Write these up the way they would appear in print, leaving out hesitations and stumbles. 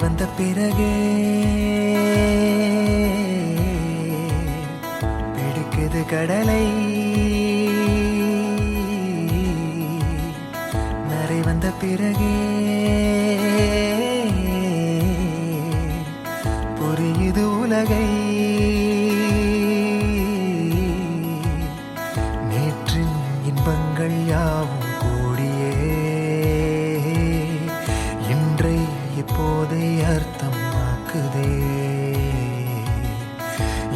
வந்த பிறகே பிடிக்குது கடலை. நரை வந்த பிறகே புரியுது உலகை. நேற்றின் இன்பங்கள் யாவும் கூடியே இன்றை இப்போதை அர்த்தமாக்குதே.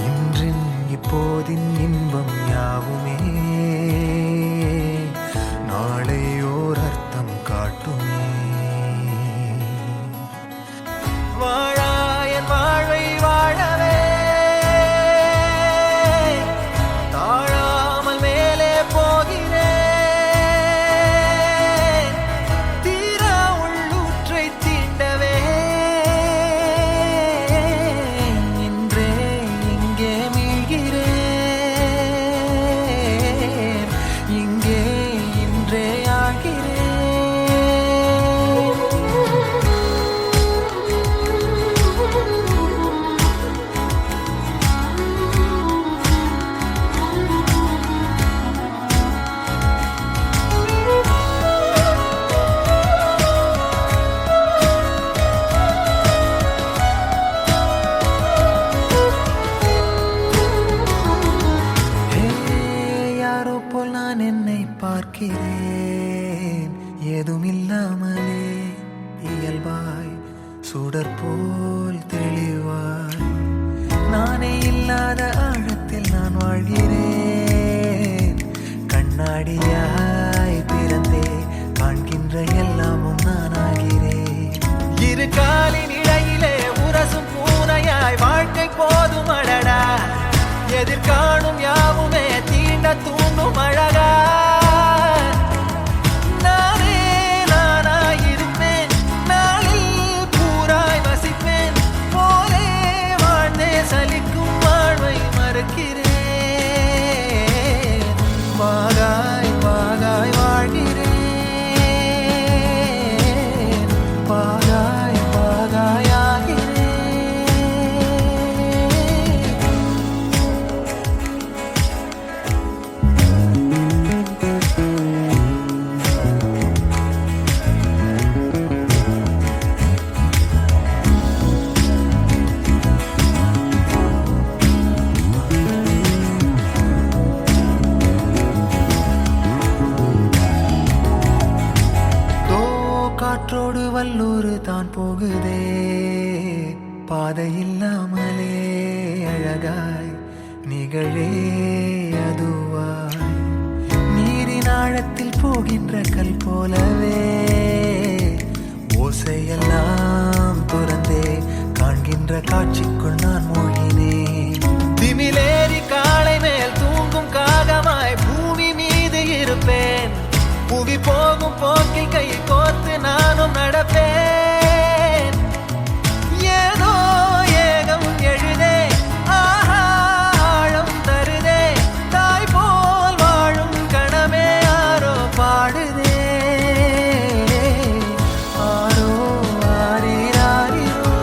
இன்றின் இப்போதின் இன்பம் யாவுமே நாளை ஓர் அர்த்தம் காட்டுமே. வாழாயன் வாழ்வை வாழவே தாழாமல் மேலே போகிறேன். தீரா உள்ளூற்றை தீண்டவே இன்றே இங்கே மீழ்கிறேன். இங்கே இன்றே ஆகிறேன். யாரோ போல் நான் என்னை பார்க்கிறேன். ஏதுமில்லாமலே இயல்பாய் சுடர் போல் தெளிவாய் நானே இல்லாத ஆழத்தில் நான் வாழ்கிறேன். கண்ணாடியாய் பிறந்தே காண்கின்ற எல்லாமும் நான் ஆகிறேன். இரு காலின் இடையிலே உரசும் பூனையாய் வாழ்க்கை போதும் அடடா. எதிர்காணும் யாவுமே தீண்ட தூண்டும் அழகா. நானே நானாயிருப்பேன். நாளில் பூராய் வசிப்பேன். போலே வாழ்ந்தே சலிக்கும் வாழ்வை மறுக்கிறேன். வாகாய் வாகாய் வாழ்கிறேன். வாகாய் வாகாய் ஆகிறேன். காற்றோடு வல்லூர் தான் போகுதே. பாதை இல்லாமலே அழகாய் நிகழே அதுவாய். நீரின் ஆழத்தில் போகின்ற கல் போலவே ஓசையெல்லாம் துறந்தே காண்கின்ற காட்சிக்குள் நான் மூழ்கினேன். திமிலேறி காலை மேல் தூங்கும் காகமாய் பூமி மீது இருப்பேன். புவி போகும் போக்கில் கை கோர்த்து நானும் நடப்பேன். ஏதோ ஏகம் எழுதே ஆஹா ஆழம் தருதே. தாய் போல் வாழும் கணமே ஆரோ பாடுதே. ஆரோ ஆரீராரிரோ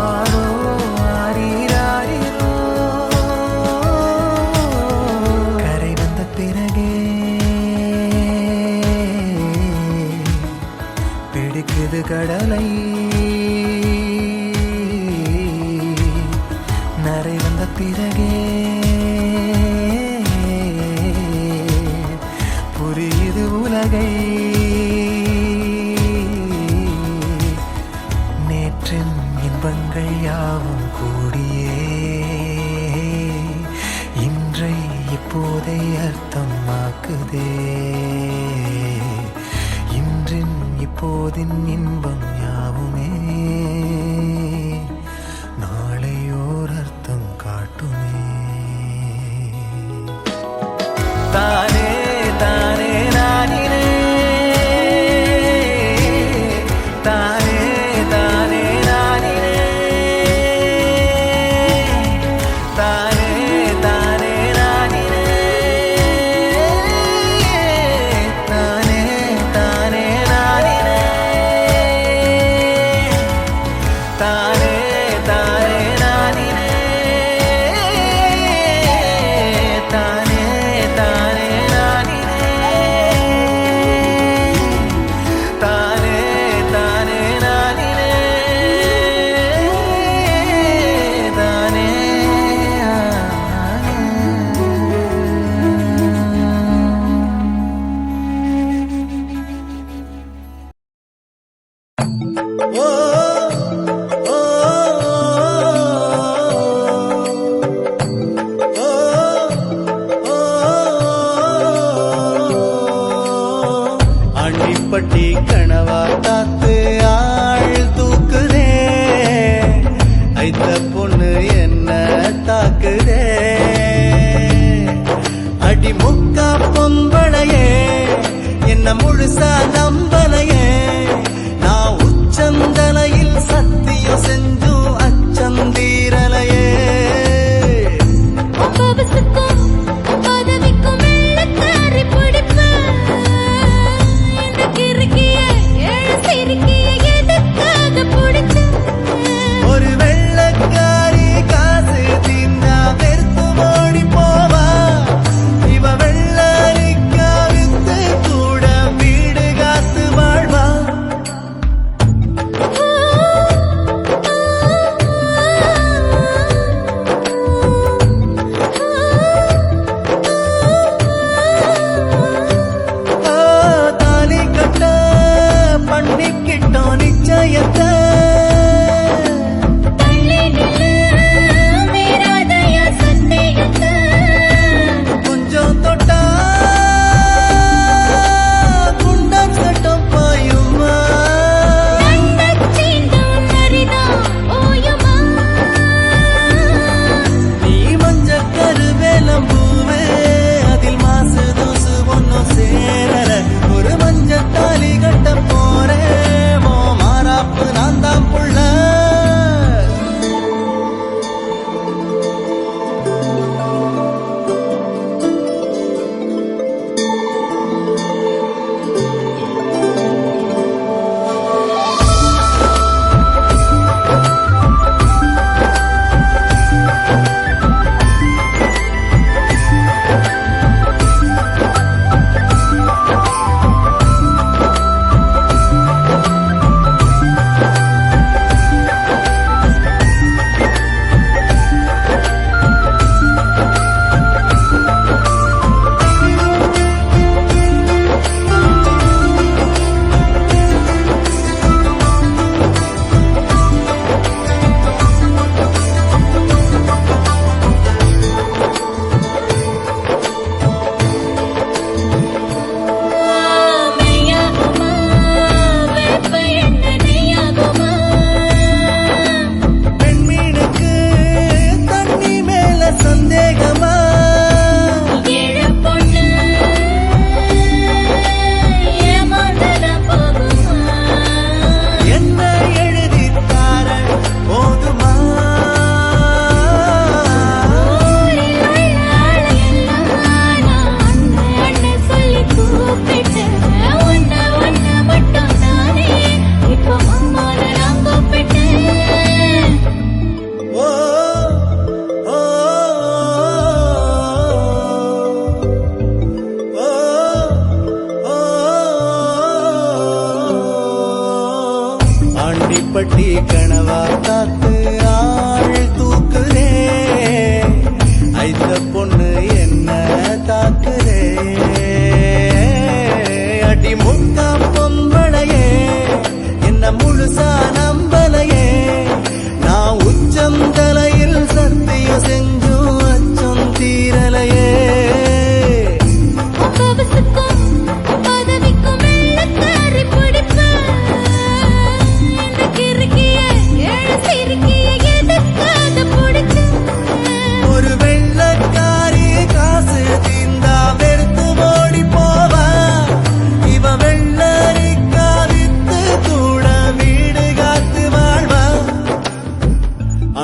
ஆரோ ஆரீராரிரோ. கரை வந்த பிறகே பிடிக்குது கடலை. நரை வந்த பிறகே புரியுது உலகை. நேற்றின் இன்பங்கள் யாவும் கூடியே இன்றை இப்போதை அர்த்தமாக்குதே. இன்றின் இப்போதின் இன்பம் யாவுமே நாளை ஓர் அர்த்தம் காட்டுமே. தானே தானே நானினே தானே தானே நானினே தானே தானே நானினே தானே தானே நானினே. அண்டிப்பட்டி கனவா காத்து ஆள் தூக்குதே ஐத்த பொண்ணு என்ன தாக்குதே அடி முக்காம் பொம்பளையே என்ன முழுசா நம்பலையே நான் உச்சம் தலையில் சத்தியம் செஞ்சும் அச்சம் தீரலையே ஒரு வெள்ளக்காரி காசு தீந்தா வெறுத்து ஓடி போவா இவ வெள்ளரிக்கா வித்து கூட வீடு காத்து வாழ்வா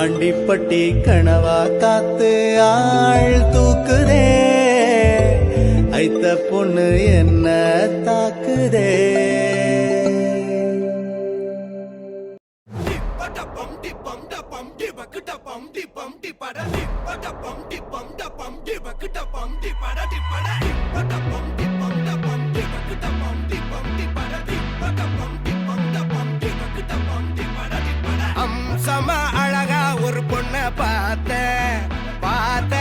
ஆண்டிப்பட்டி கனவா காத்து ஆள் தூக்குதே ஐத்த பொண்ணு என்ன தாக்குதே அம்சமா அழகா ஒரு பொண்ண பார்த்த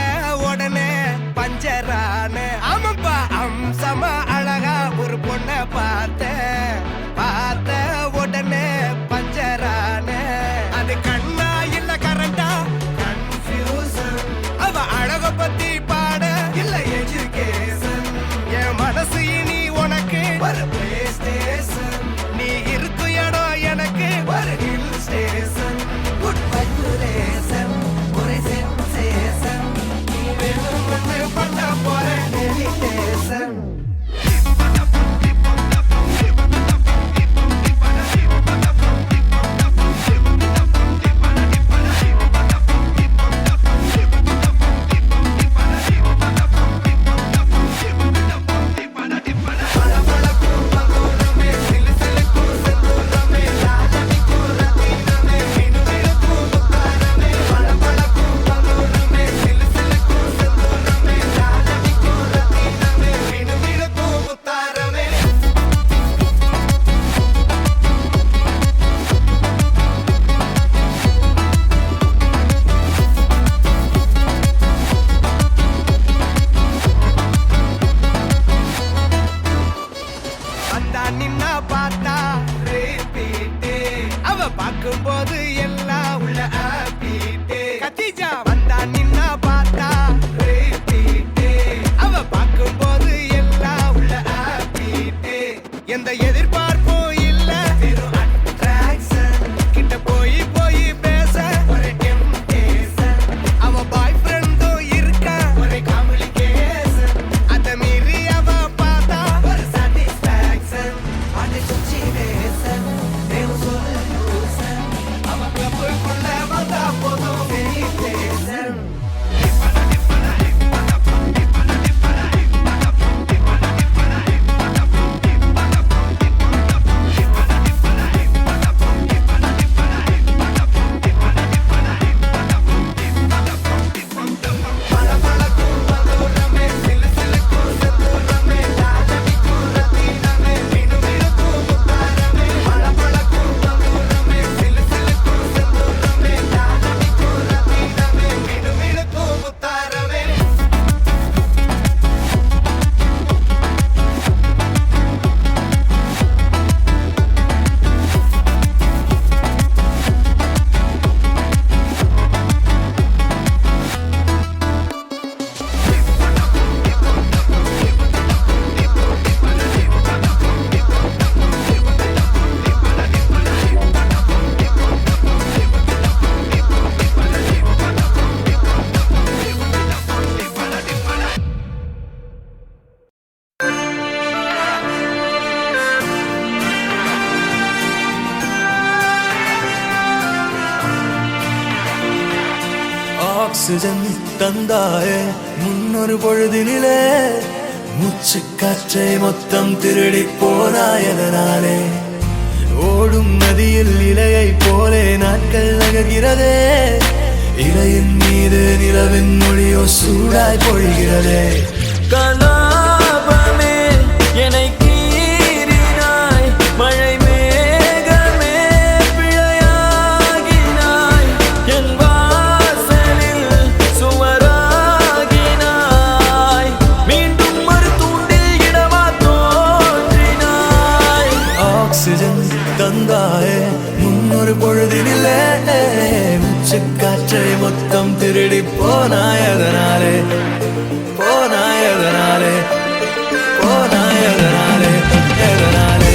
உடனே பஞ்சரான ஆமாப்பா அம்சமா அழகா ஒரு பொண்ண பார்த்த உடனே பஞ்சரான அது கண்ணா இல்ல கரண்டா கன்ஃபியூசன் அவ அழக பத்தி பாட இல்ல எஜுகேஷன் என் மனசு இனி உனக்கு ஒரு பிளே ஸ்டேஷன் நீ இருக்கு இடம் எனக்கு ஒரு ஹில் ஸ்டேஷன் குட் வைப்ரேஷன் ஒரு சென்சேஷன் நீ வேணும் பண்ண போற மெடிடேஷன் பார்க்கும்போது எல்லாம் உள்ள ஆப்பிட்டே கத்திஜா வந்தா நின்னா பார்த்தா ரீபீட்டே அவ பார்க்கும்போது எல்லாம் உள்ள ஆப்பிட்டே எந்த எதிர்பார்ப்பும் இல்ல வெறும் அட்ராக்ஷன் கிட்ட போய் பேச ஒரு டெம்டேஷன் அவ பாய் ஃப்ரெண்டும் இருக்கா ஒரு காம்ப்ளிகேஷன் அத மீறி அவ பார்த்தா ஒரு சாட்டிஸ்ஃபேக்ஷன் அது சுச்சிவேஷன் தேவ சொல்ல ஆக்சிஜன் தந்தாயே முன்னொரு பொழுதினிலே மூச்சு காற்றை மொத்தம் திருடி போனாயதனாலே ஓடும் நதியில் இலையை போலே நாட்கள் நகர்கிறதே இலையின் மீது நிலவின் மொழியோ சூடாய் பொழிகிறதே கலாபமே என்னை கீறினாய் மழை மேகமே பிழை பொழுதினிலே மூச்சு காற்றை மொத்தம் திருடி போனாயதனாலே போனாயதனாலே போனாயதனாலே எதனாலே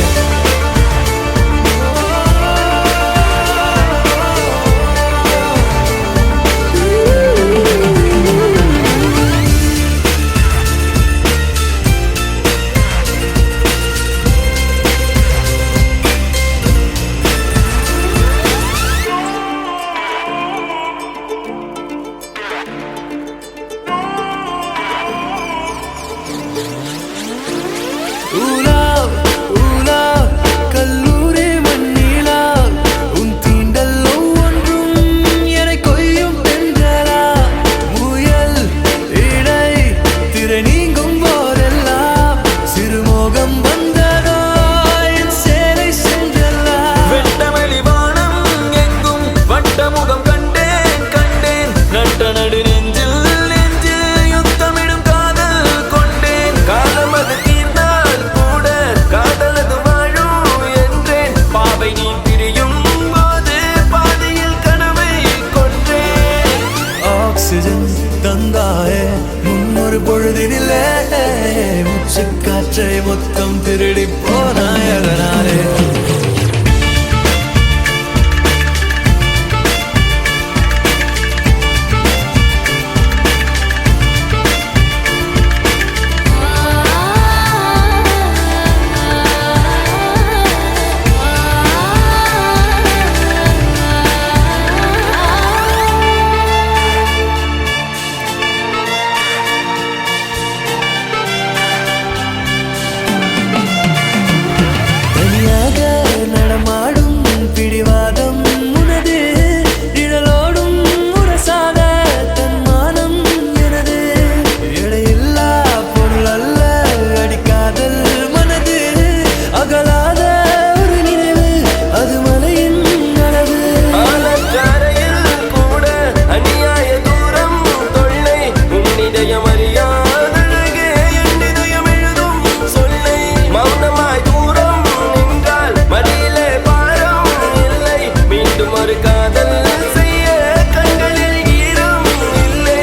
கல்லூரி மண்ணிலா உன் தீண்டல் ஒவ்வொன்றும் என கொய்யும் பெண்களா முயல் இடை திரை நீங்கும் போதெல்லாம் சிறுமோகம் வந்ததோ என் சேலை சென்றல்லா வெட்டமளி வானம் எங்கும் வட்டமுகம் கண்டேன் கண்டேன் நட்ட நடு நெஞ்சில் நெஞ்சில் யுத்தமிடும் காதல் கொண்டேன் காலம் அது தீர்ந்தால் கூட காதலது வாழும் என்றேன் பாவை நீ பிரியும் போது பாதையில் கனவை கொன்றேன் ஆக்சிஜன் தந்தாயே முன்னொரு பொழுதினிலே மூச்சு காற்றை மொத்தம் திருடி போனாயதனாலே தனியாக நடமாடும் பிடிவாதம் உனது நிழலோடும் உரசாத தன்மானம் எனது எடையில்லா பொருள் அல்ல அடிக்காதல் மனது அகலாத ஒரு நினைவு அது மலையின் அளவு ஆலச்சாரையில் கூட அநியாய தூரம் தொல்லை உன்னிதயம் அறியாதழகே என் இதயம் எழுதும் சொல்லை மௌனமாய் தூரம் நின்றால் மடியிலே பாரம் இல்லை மீண்டும் ஒரு காதல் செய்ய கண்களில் ஈரம் இல்லை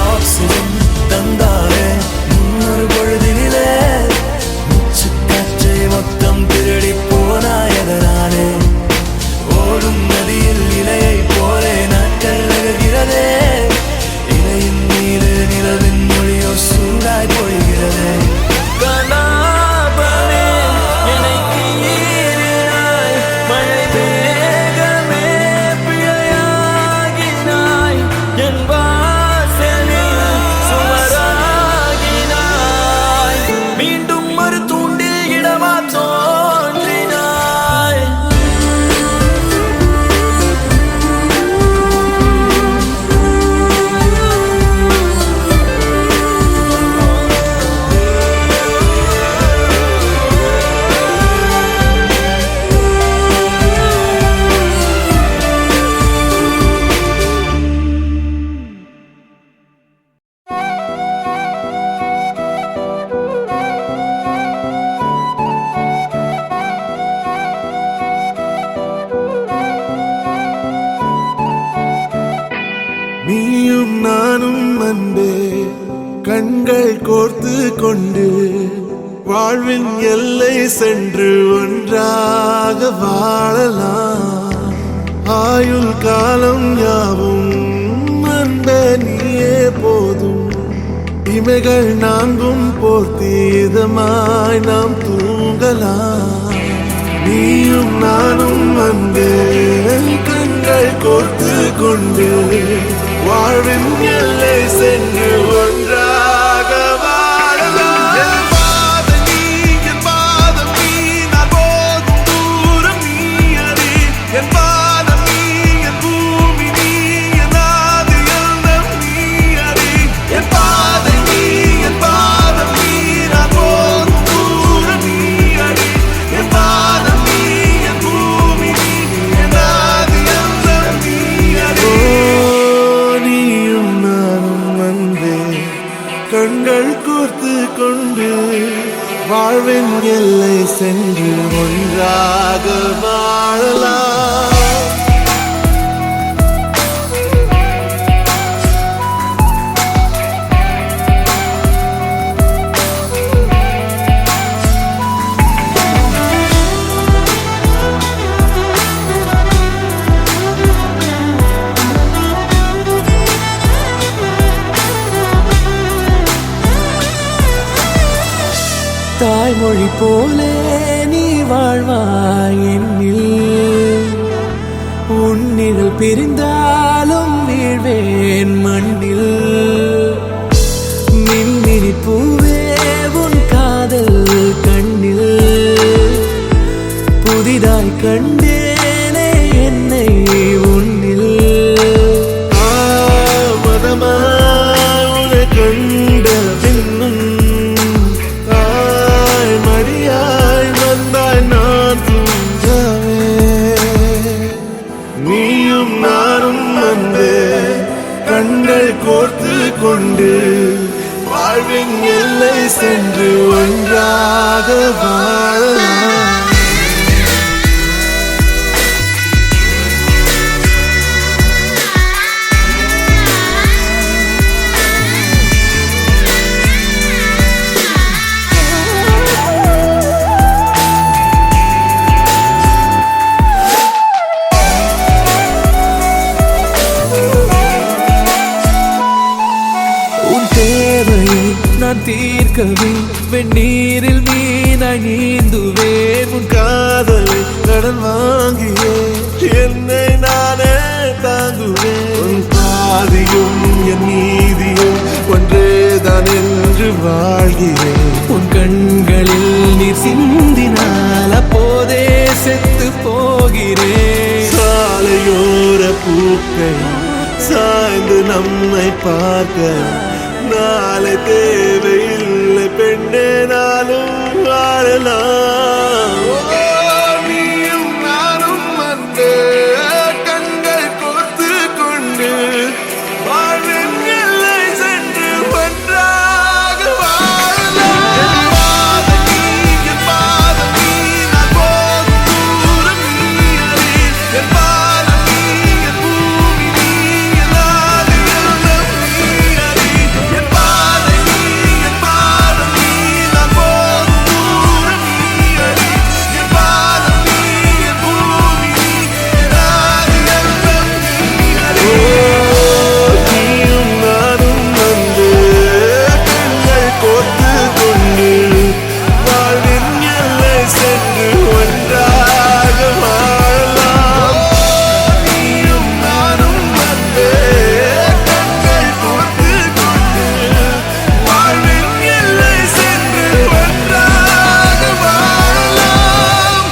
ஆக்சிஜன் தந்தாலே முன்னொரு பொழுதினிலே மூச்சு காற்றை மொத்தம் திருடி போனாயதனாலே ஓடும் நதியில் இலையை போலே நாட்கள் நகர்கிறதே இலையின் மீது நிலவின் மொழியோ சூடாய் பொழிகிறதே கலாபமே எனக்கு ஈராய் மழை மேகமே பிழையாகினாய் என் வாசலில் சுவராகினாய் மீண்டும் ஒரு தூண்டில் இடமா தோன்றினாய் நீயும் நானும் அன்பே கண்கள் கோர்த்து கொண்டு வாழ்வின் எல்லை சென்று ஒன்றாக வாழலாம் ஆயுள் காலம் யாவும் அன்பே நீயே போதும் இமைகள் நான்கும் போர்த்தி இதமாய் நாம் தூங்கலாம் நீயும் நானும் அன்பே கண்கள் கோர்த்து கொண்டு வாழ்வின் எல்லை சென்று ஒன்றாக வாழலாம் என் பாதம் நீ நான் போகும் தூரம் நீ அறி என் பாதம் நீ என் பூமி நீ என் ஆதி எல்லாம் நீ அறி என் பாதம் நீ நான் போகும் தூரம் நீ அறி என் பாதம் நீ என் பூமி நீ என் ஆதி எல்லாம் நீ அறி நீயும் நானும் வந்தே எல்லை சென்று ஒன்றாக வாழலாம். தாய்மொழி போலே நீ வாழ்வாய் என்னில், உன்னில் பிரிந்தாலும் வீழ்வேன் மண்ணில். மின்மினி பூவே உன் காதல் கண்ணில், புதிதாய் கண்டேனே என்னை உன்னில். மதமாய் கண்ட பின்னும் மடியாய் வந்தாய் நான் தூங்கவே. நீயும் நானும் வந்து கண்கள் கோர்த்து கொண்டு வாழ்வின் எல்லை சென்று ஒன்றாக வாழலாம். நான் தீர்க்கவே வெந்நீரில் மீனாய் நீந்துவேன். உன் காதலை கடன் வாங்கியே என்னை நானே தாங்குவேன். உன் பாதியும் என் நீதியும் ஒன்றேதான் என்று வாழ்கிறேன். உன் கண்களில் நீர் சிந்தினால் அப்போதே செத்து போகிறேன். சாலையோர பூக்கள் சாய்ந்து நம்மை பார்க்க நாளை தேவையில்லை பெண்ணே, நாளும் வாழலாம். நீயும் நானும் வந்து கண்கள் கோர்த்து கொண்டு வாழ்வின் எல்லை சென்று ஒன்றாக வாழலாம். என் பாதம் நீ நான் போகும் தூரம் நீ அறி. என் பாதம் நீ என் பூமி நீ என் ஆதி எல்லாம் நீ அறி. என் பாதை நீ என் பாதம் நீ நான் போகும் தூரம் நீ அறி. என் பாதம் நீ என் பூமி நீ என் ஆதி எல்லாம் நீ அறி. நீயும் நானும் வந்து கண்கள் கோர்த்து கொண்டு வாழ்வின் எல்லை சென்று ஒன்றாக வாழலாம். நீயும் நானும் வந்து கண்கள் கோர்த்து கொண்டு வாழ்வின் எல்லை சென்று ஒன்றாக வாழலாம்.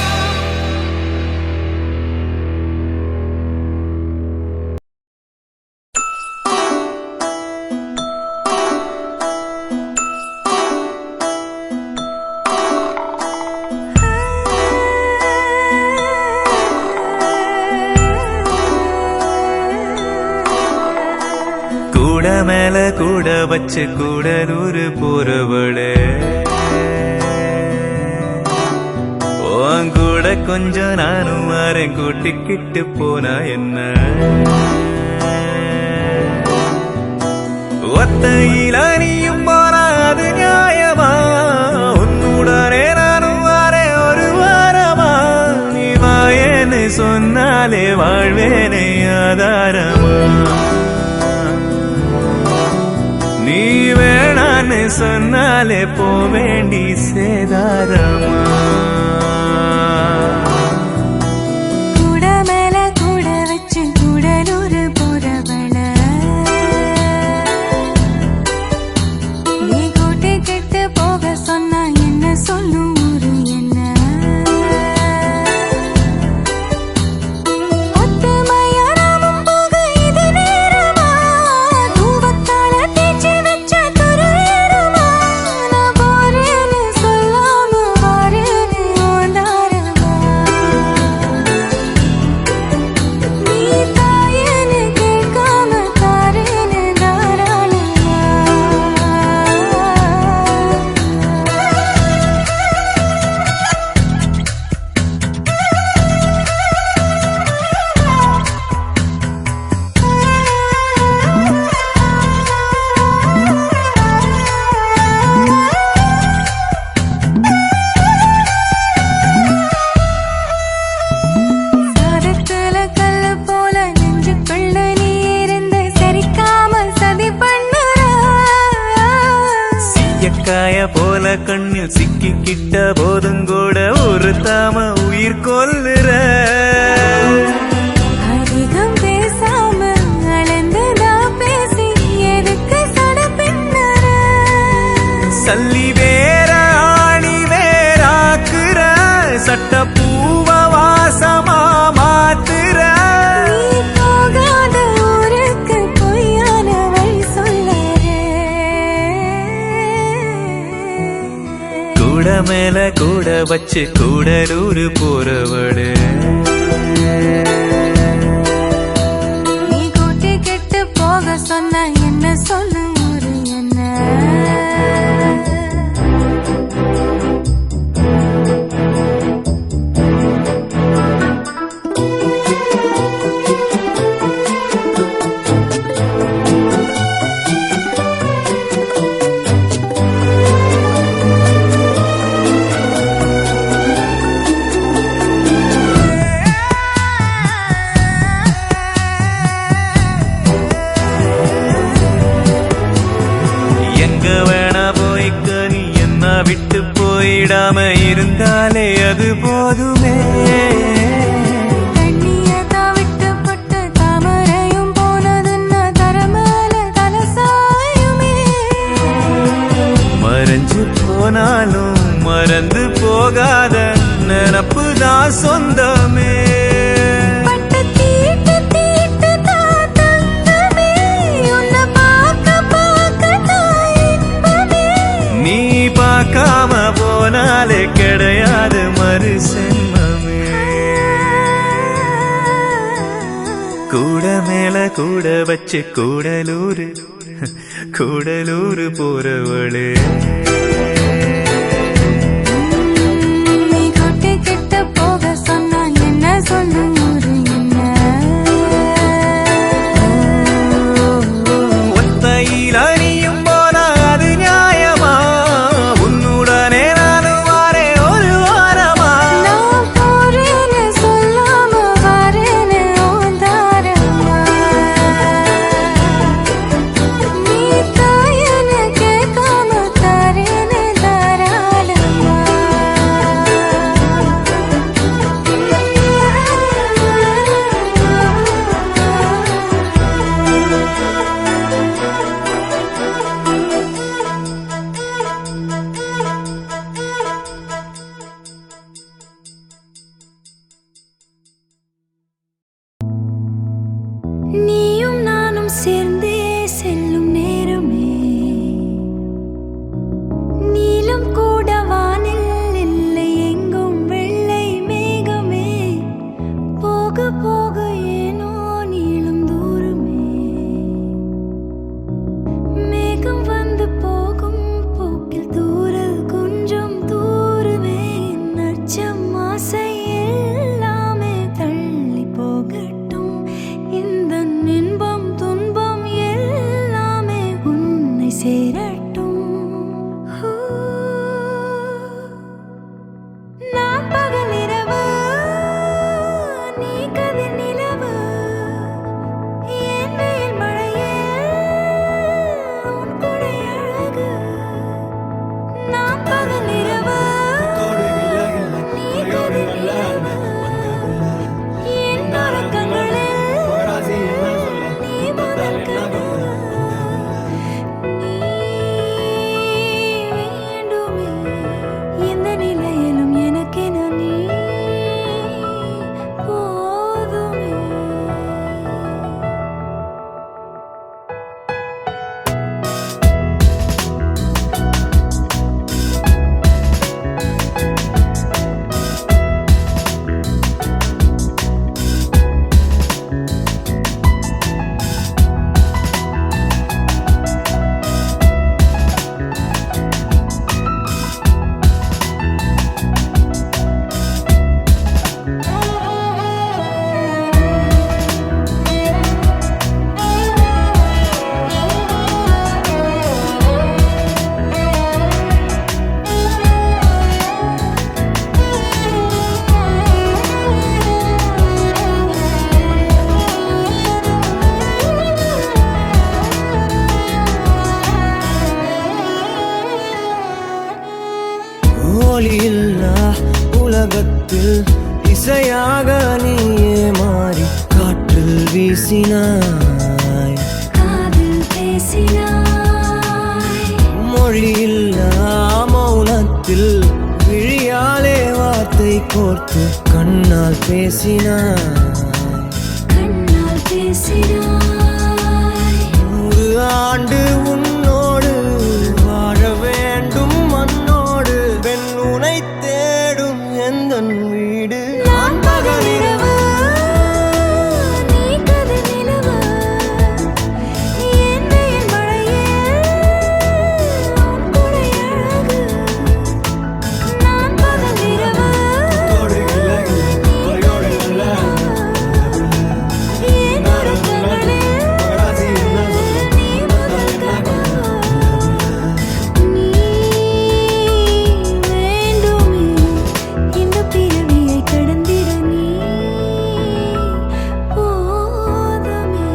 கூட மேல கூட வச்சு கூடலூர் போறவளே, உன் கூட கொஞ்சம் நானும் வரேன் கூட்டிக்கிட்டு போனா என்ன. ஒத்தையில நீயும் போனா அது நியாயமா? உன்னுடனே நானும் வரேன் ஒரு வாரமா. நீ வாயேன்னு சொன்னாலே வாழ்வேனே ஆதாரமா. நீ வேணான்னு சொன்னாலே போவேண்டி சேதாரமா. கூட மேல கூட வச்சு கூடலூர் போறவள, நீ கூட்டி கிட்டு போக சொன்னா என்ன சொல்லும் ஊரு என்ன. ஒத்துமையா நாமும் போக இது நேரமா? தூவத்தால தேய்ச்சி வச்ச துரு ஏறுமா? நான் போறேன்னு சொல்லாம வாரே பத்தாம உயிர் கொல்லுற அதிகம் பேசாம அளந்துதான் பேசி எதுக்கு சட பின்னர சல்லி வேற ஆணி வேறாக்குற சட்ட பூவ வாசமா மாத்துற நீ போகாத ஊருக்கு பொய்யான வழி சொல்லறே கூட மேல கூட வச்சு கூடலூர் போறவளே நீ கூட்டி கெட்டு போக சொன்ன என்ன சொல்லு ஊரு என்ன எங்க வேணா போய்க்க நீ என்ன விட்டு போயிடாம இருந்தாலே அது போதுமே தண்ணியதான் விட்டு பட்டு தாமரையும் போனதுன்னா தரமேல தலசாயுமே மறைஞ்சு போனாலும் மறந்து போகாத நினப்பு தான் சொந்தமே பட்டு தீட்டு தீட்டு தான் தங்கமே உன்னை பார்க்க தான் இன்பமே நீ பார்க்காம போனாலே கிடையாது மறு சென்மமே கூட மேல கூட வச்சு கூடலூர் போறவளே நீ கூட்டி கெட்டு போக சொன்னா என்ன சொல்லு ஊரு என்ன ஒத்தையில் அணியும் போனா அது நியாயமா உன்னுடனே நானும் வாரே ஒரு வாரமா நான் போறேன்னு சொல்லாம வரேன்னு ஓந்தாரமா நீ தாயன்னு கேட்காம தரேன்னு உலகத்தில் இசையாக நீயே மாறி காற்றில் வீசினாய், காதில் பேசினாய், மொழியில்லா மௌனத்தில் விழியாலே வார்த்தை கோர்த்து கண்ணால் பேசினாய், கண்ணால் பேசினாய். 100 ஆண்டு உன்னோடு வாழ வேண்டும் மண்ணோடு, பெண் உனை தேடும் எந்தன் வீடு. நான் பகலிரவு, நீ கதிர் நிலவு, என் வெயில் மழையில் உன் குடை அழகு. நான் பகலிரவு, என் உறக்கங்களில் நீ முதல் கனவு. நீ வேண்டுமே இந்த பிறவியை கடந்திட, நீ போதுமே.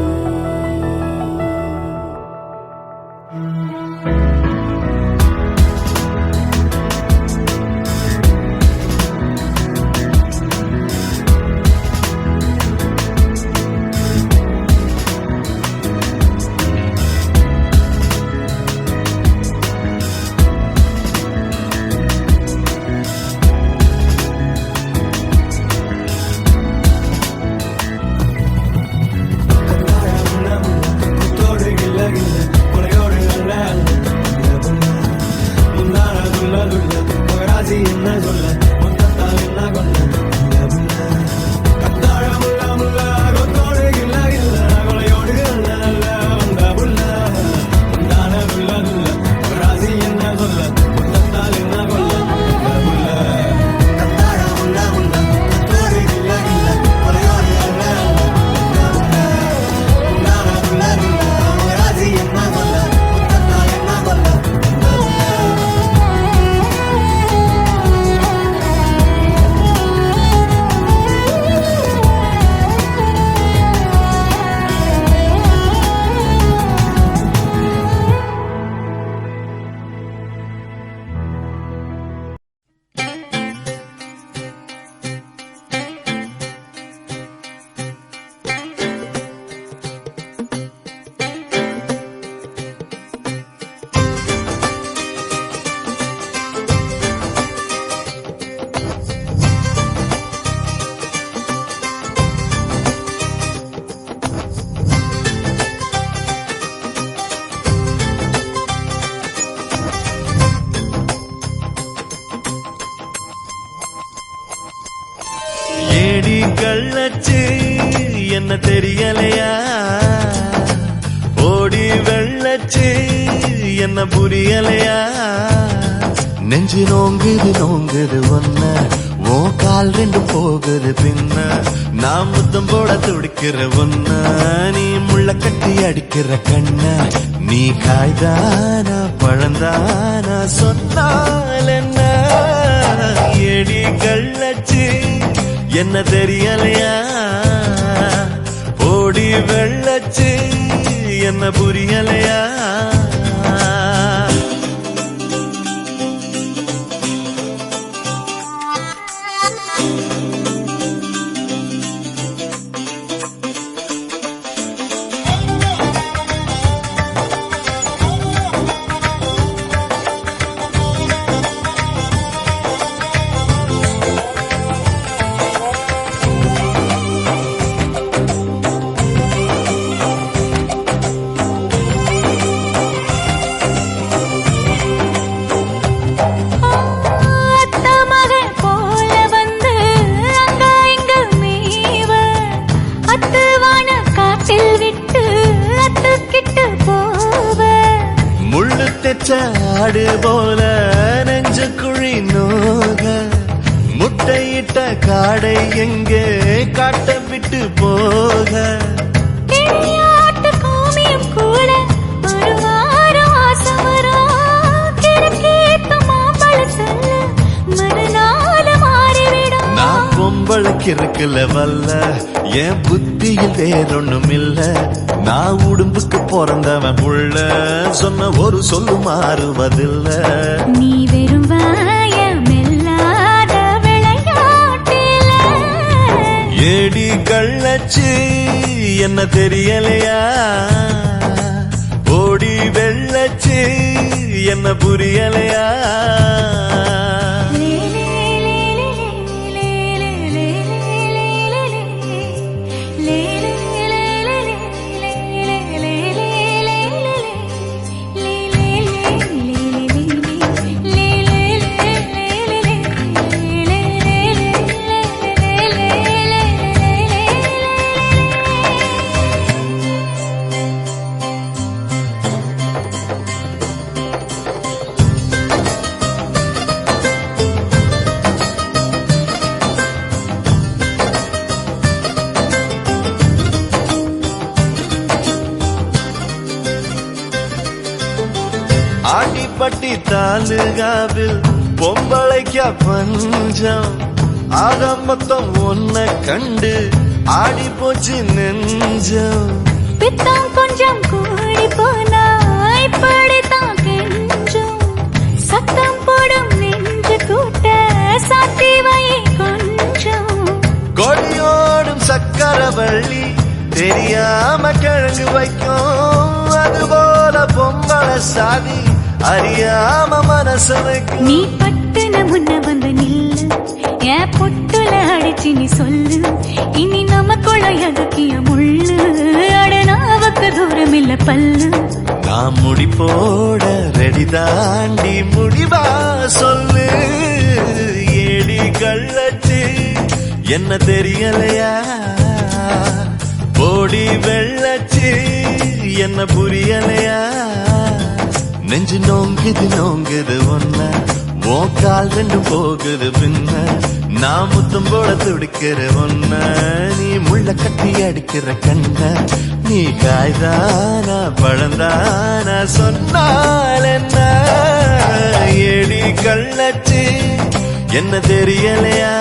ஏடி கள்ளச்சு என்ன தெரியலையா, ஓடி வெள்ளச்சு என்ன புரியலையா, நெஞ்சு நோங்குது ஒன்ன, ஓ கால் 2 போகுது பின்ன, நான் முத்தம் போட துடிக்கிற ஒன்ன, நீ முள்ள கட்டி அடிக்கிற கண்ண, நீ காய்தானா பழந்தானா சொன்னால் என்ன, ஏடி கள்ளச்சு என்ன தெரியலையா, ஓடி வெள்ளச்சு என்ன புரியலையா. ஆடு போல நெஞ்சு குழி நோக, முட்டையிட்ட காடை எங்கே காட்ட விட்டு போக, நான் பொம்பளைக்கு இருக்குல வல்ல, என் புத்தியில் வேறொன்னும் இல்ல, நான் உடும்புக்கு பிறந்தவன் புள்ள, சொன்ன ஒரு சொல்லு மாறுவதில்ல. நீ வெறும் வாயமில்லாத விளையாட்டு கள்ளச்சு என்ன தெரியலையா ஓடி வெள்ளச்சு என்ன புரியலையா ஆண்டிப்பட்டி தாலுகாவில் பொம்பளைக்கா பஞ்சம் ஆரம்பத்தம் ஒன்ன கண்டு ஆடி போச்சு நெஞ்சம் பித்தம் கொஞ்சம் கூடி போனா இப்படித்தான் கெஞ்சும் சத்தம் போடும் நெஞ்சு கூட்ட சாத்தி வை கொஞ்சம் கொடியோடும் சக்கரவள்ளி தெரியாம கிழங்கு வைக்கும் அதுபோல பொம்பளை சாதி அறியாம மனசு வைக்கும் நீ பட்டுன முன்ன வந்து நில்லு என் பொட்டுல அடிச்சு நீ சொல்லு இனி நமக்குள்ள எதுக்கிய முள்ளு அடனாவுக்கு தூரம் இல்ல பல்லு நான் முடி போட ரெடி தாண்டி முடிவா சொல்லு ஏடி கள்ளச்சு என்ன தெரியலையா ஓடி வெள்ளச்சு என்ன புரியலையா நெஞ்சு நோங்குது ஒன்ன கால் ரெண்டு போகுது பின்ன நான் முத்தம் போல துடிக்கிற ஒன்ன நீ முள்ள கட்டி அடிக்கிற கண்ண நீ காய்தானா பழந்தானா சொன்னால் என்ன ஏடி கள்ளச்சு என்ன தெரியலையா